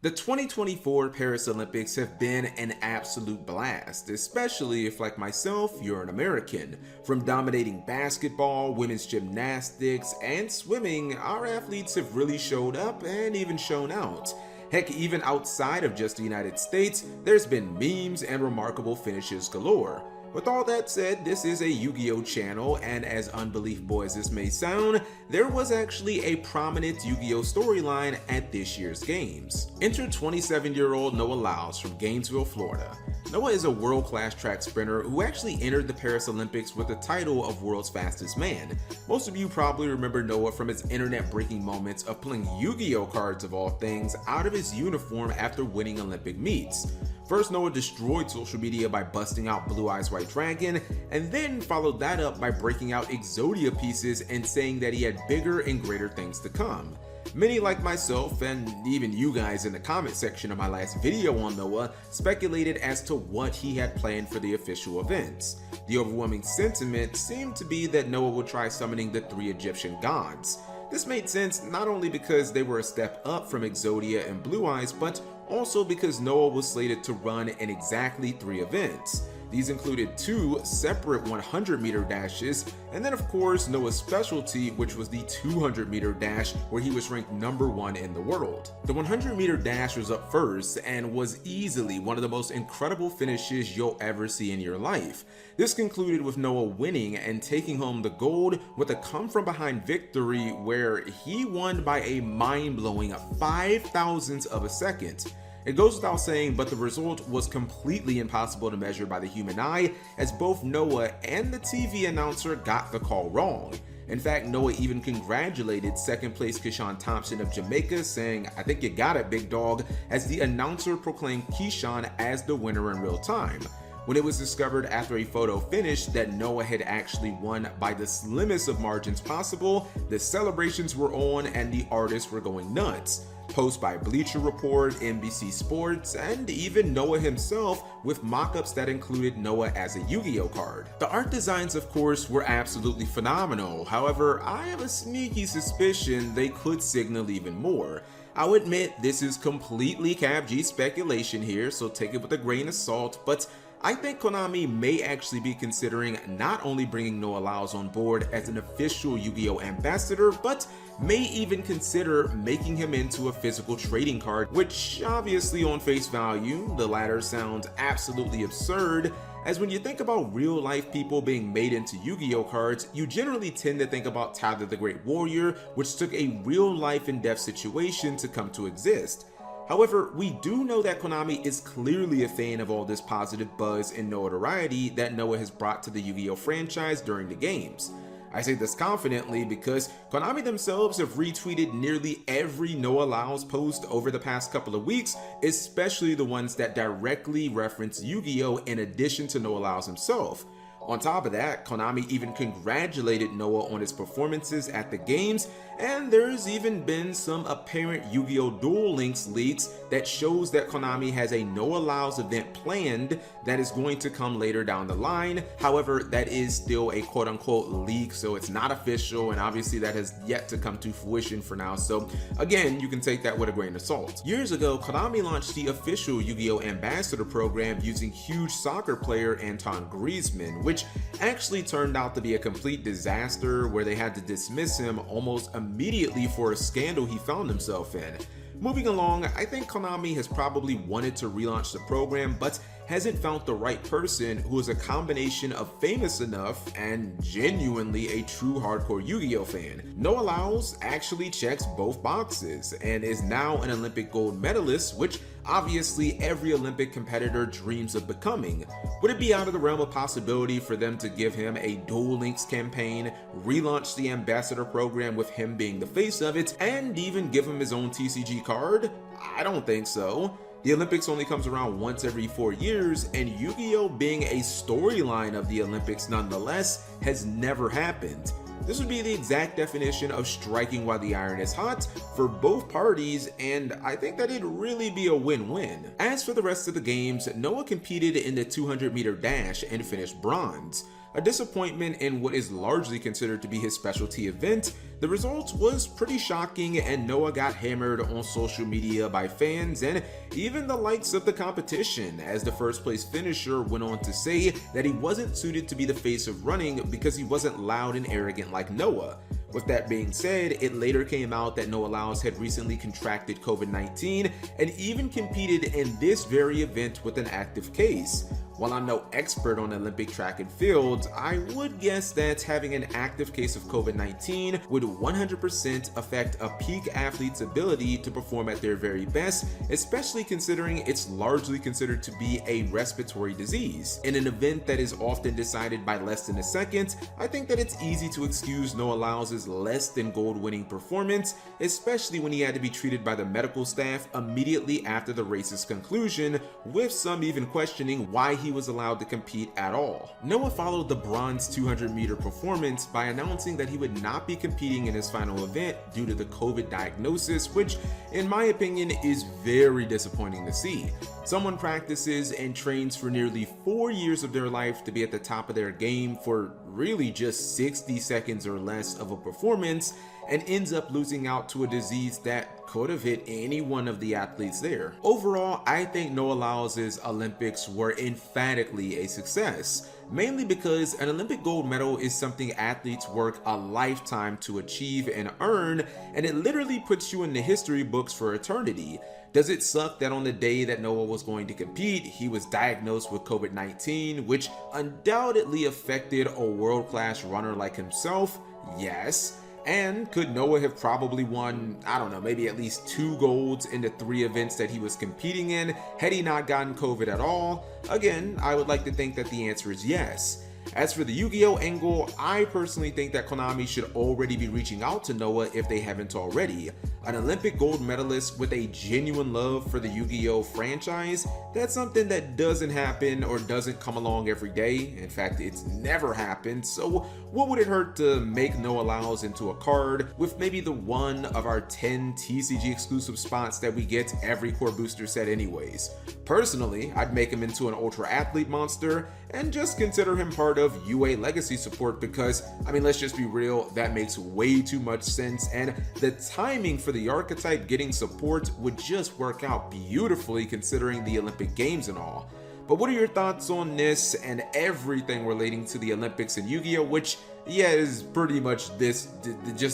The 2024 Paris Olympics have been an absolute blast, especially if, like myself, you're an American. From dominating basketball, women's gymnastics, and swimming, our athletes have really showed up and even shown out. Heck, even outside of just the United States, there's been memes and remarkable finishes galore. With all that said, this is a Yu-Gi-Oh channel, and as unbelievable as this may sound, there was actually a prominent Yu-Gi-Oh storyline at this year's games. Enter 27-year-old Noah Lyles from Gainesville, Florida. Noah is a world-class track sprinter who actually entered the Paris Olympics with the title of World's Fastest Man. Most of you probably remember Noah from his internet-breaking moments of pulling Yu-Gi-Oh cards of all things out of his uniform after winning Olympic meets. First, Noah destroyed social media by busting out Blue Eyes White Dragon, and then followed that up by breaking out Exodia pieces and saying that he had bigger and greater things to come. Many like myself, and even you guys in the comment section of my last video on Noah, speculated as to what he had planned for the official events. The overwhelming sentiment seemed to be that Noah would try summoning the 3 Egyptian gods. This made sense not only because they were a step up from Exodia and Blue Eyes, but also because Noah was slated to run in exactly 3 events. These included 2 separate 100-meter dashes, and then of course Noah's specialty, which was the 200-meter dash, where he was ranked #1 in the world. The 100-meter dash was up first and was easily one of the most incredible finishes you'll ever see in your life. This concluded with Noah winning and taking home the gold with a come-from-behind victory where he won by a mind-blowing 5 thousandths of a second. It goes without saying, but the result was completely impossible to measure by the human eye, as both Noah and the TV announcer got the call wrong. In fact, Noah even congratulated second place Keyshawn Thompson of Jamaica, saying, "I think you got it, big dog," as the announcer proclaimed Keyshawn as the winner in real time. When it was discovered after a photo finish that Noah had actually won by the slimmest of margins possible, the celebrations were on and the artists were going nuts. Posts by Bleacher Report, NBC Sports, and even Noah himself, with mock-ups that included Noah as a Yu-Gi-Oh card. The art designs, of course, were absolutely phenomenal. However, I have a sneaky suspicion they could signal even more. I'll admit this is completely CapG speculation here, so take it with a grain of salt, but I think Konami may actually be considering not only bringing Noah Lyles on board as an official Yu-Gi-Oh ambassador, but may even consider making him into a physical trading card, which obviously on face value, the latter sounds absolutely absurd, as when you think about real life people being made into Yu-Gi-Oh cards, you generally tend to think about Tyler the Great Warrior, which took a real life and death situation to come to exist. However, we do know that Konami is clearly a fan of all this positive buzz and notoriety that Noah has brought to the Yu-Gi-Oh franchise during the games. I say this confidently because Konami themselves have retweeted nearly every Noah Lyles post over the past couple of weeks, especially the ones that directly reference Yu-Gi-Oh in addition to Noah Lyles himself. On top of that, Konami even congratulated Noah on his performances at the games, and there's even been some apparent Yu-Gi-Oh! Duel Links leaks that shows that Konami has a Noah Lyles event planned that is going to come later down the line. However, that is still a quote-unquote leak, so it's not official, and obviously that has yet to come to fruition for now, so again, you can take that with a grain of salt. Years ago, Konami launched the official Yu-Gi-Oh! Ambassador program using huge soccer player Anton Griezmann, which actually turned out to be a complete disaster where they had to dismiss him almost immediately for a scandal he found himself in. Moving along, I think Konami has probably wanted to relaunch the program, but hasn't found the right person who is a combination of famous enough and genuinely a true hardcore Yu-Gi-Oh fan. Noah Lyles actually checks both boxes and is now an Olympic gold medalist, which obviously every Olympic competitor dreams of becoming. Would it be out of the realm of possibility for them to give him a Duel Links campaign, relaunch the ambassador program with him being the face of it, and even give him his own TCG card? I don't think so. The Olympics only comes around once every 4 years, and Yu-Gi-Oh being a storyline of the Olympics nonetheless has never happened. This would be the exact definition of striking while the iron is hot for both parties, and I think that it'd really be a win-win. As for the rest of the games, Noah competed in the 200-meter dash and finished bronze. a disappointment in what is largely considered to be his specialty event. The result was pretty shocking, and Noah got hammered on social media by fans and even the likes of the competition, as the first place finisher went on to say that he wasn't suited to be the face of running because he wasn't loud and arrogant like Noah. With that being said, it later came out that Noah Lyles had recently contracted COVID-19 and even competed in this very event with an active case. While I'm no expert on Olympic track and field, I would guess that having an active case of COVID-19 would 100% affect a peak athlete's ability to perform at their very best, especially considering it's largely considered to be a respiratory disease. In an event that is often decided by less than a second, I think that it's easy to excuse Noah Lyles' less than gold winning performance, especially when he had to be treated by the medical staff immediately after the race's conclusion, with some even questioning why he was allowed to compete at all. Noah followed the bronze 200-meter performance by announcing that he would not be competing in his final event due to the COVID diagnosis, which in my opinion is very disappointing to see. Someone practices and trains for nearly 4 years of their life to be at the top of their game for really just 60 seconds or less of a performance, and ends up losing out to a disease that could have hit any one of the athletes there. Overall, I think Noah Lyles' Olympics were emphatically a success, mainly because an Olympic gold medal is something athletes work a lifetime to achieve and earn, and it literally puts you in the history books for eternity. Does it suck that on the day that Noah was going to compete, he was diagnosed with COVID-19, which undoubtedly affected a world-class runner like himself? Yes. And could Noah have probably won, I don't know, maybe at least 2 golds in the 3 events that he was competing in had he not gotten COVID at all? Again, I would like to think that the answer is yes. As for the Yugioh angle, I personally think that Konami should already be reaching out to Noah if they haven't already. An Olympic gold medalist with a genuine love for the Yugioh franchise, that's something that doesn't happen or doesn't come along every day. In fact, it's never happened, so what would it hurt to make Noah Lyles into a card with maybe the one of our 10 TCG exclusive spots that we get every core booster set anyways? Personally, I'd make him into an ultra athlete monster and just consider him part of UA legacy support because, I mean, let's just be real, that makes way too much sense, and the timing for the archetype getting support would just work out beautifully considering the Olympic Games and all. But what are your thoughts on this and everything relating to the Olympics and Yu-Gi-Oh, which is pretty much just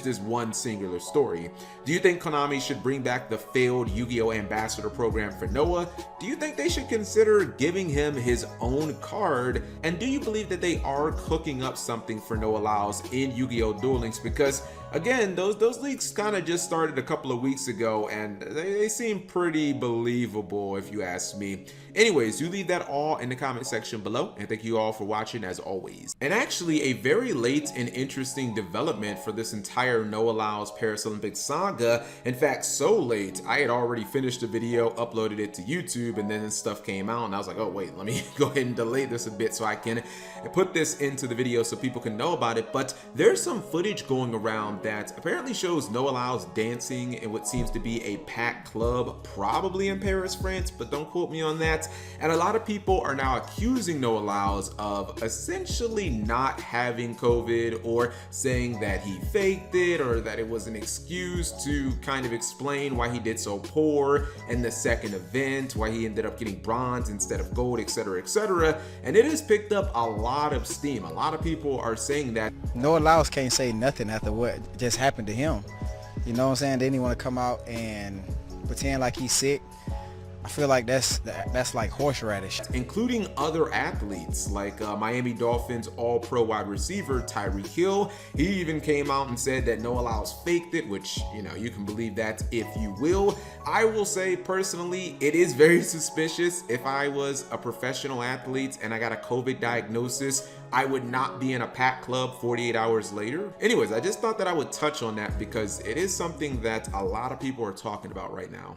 this one singular story? Do you think Konami should bring back the failed Yu-Gi-Oh ambassador program for Noah? Do you think they should consider giving him his own card? And do you believe that they are cooking up something for Noah Lyles in Yu-Gi-Oh Duel Links? Because again, those leaks kind of just started a couple of weeks ago and they seem pretty believable if you ask me. Anyways, you leave that all in the comment section below, and thank you all for watching as always. And actually, a very late and interesting development for this entire Noah Lyles Paris Olympics saga. In fact, so late, I had already finished the video, uploaded it to YouTube, and then stuff came out, and I was like, oh wait, let me go ahead and delay this a bit so I can put this into the video so people can know about it. But there's some footage going around that apparently shows Noah Lyles dancing in what seems to be a packed club, probably in Paris, France, but don't quote me on that. And a lot of people are now accusing Noah Lyles of essentially not having COVID, or saying that he faked it, or that it was an excuse to kind of explain why he did so poor in the second event, why he ended up getting bronze instead of gold, etc, etc. And it has picked up a lot of steam. A lot of people are saying that Noah Lyles can't say nothing after what just happened to him. You know what I'm saying? Then he want to come out and pretend like he's sick. I feel like that's like horseradish. Including other athletes like Miami Dolphins all-pro wide receiver Tyreek Hill. He even came out and said that Noah Lyles faked it, which, you know, you can believe that if you will. I will say personally, it is very suspicious. If I was a professional athlete and I got a COVID diagnosis, I would not be in a packed club 48 hours later. Anyways, I just thought that I would touch on that because it is something that a lot of people are talking about right now.